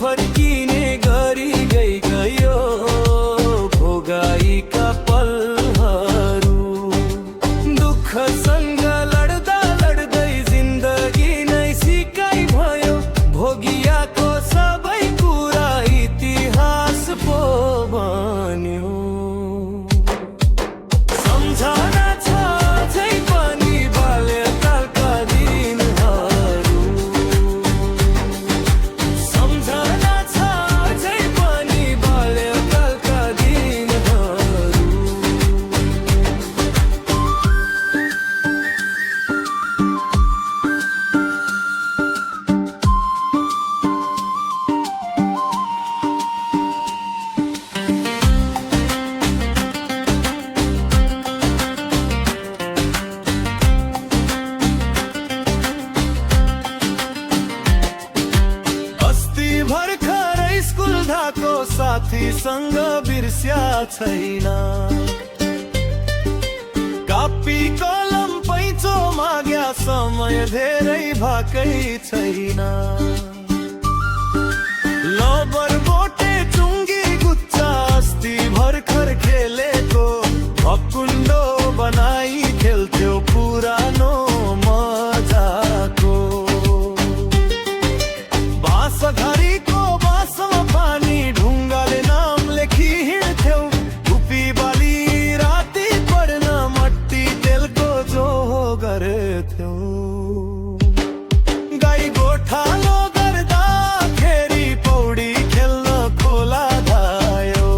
फर्किने गरी गयो भोगाइका पलहरू। दुःखसँग लड्दा लड्दै जिन्दगी नै सिकाइ भयो। भोगियाको सबै कुरा इतिहास पो बन्यो। सम्झना छ अझै पनि बाल्यकालका दिनहरू। सम्झना छ अझै पनि बाल्यकालका दिनहरू। अस्ति भर्खरै स्कुल धाको साथीसँग बिर्स्या छैन। कापी कलम पैँचो माग्या समय धेरै भएकै छैन। लबर बोटे चुङ्गी गुच्चा अस्ति भर्खर खेलेको भकुण्डो बनाई खेल्थ्यो पुरानो मजाको। बाँसघारीको बाँसमा पानी ढुङ्गाले नाम लेखी हिँड्थ्यौ। धुपी बाली राति पढ्न मट्टी तेलको जो गर्थ्यौ। गाई गोठालो गर्दाखेरि पौडी खेल्न खोला धायो।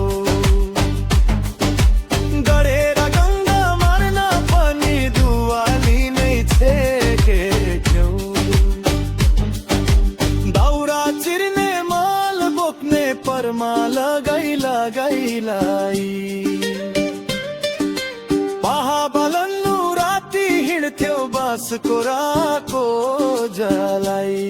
गढेर गङ्गा मार्न पनि दुवाली नै छेकेथ्यौ। दाउरा चिर्ने माल बोक्ने परमा लगाई पाहा बलन्नु राति हिँड्थ्यौ बाँसको राको जलाई।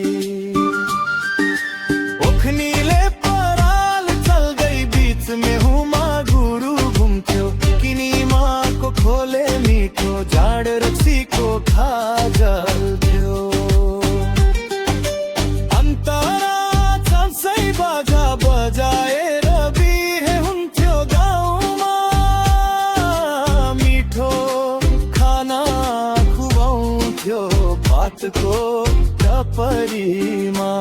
ओखनीले पराल चल्दै बीच में हुमा गुरु घुम्थ्यो। किनिमाको खोले मिठो झाड रक्सीको खाजल थियो। अन्तरा चम्सै बाजा बजाएर बिहे हुन्थ्यो गाउँमा। मिठो खाना खुवाउँथ्यो भातको टपरीमा।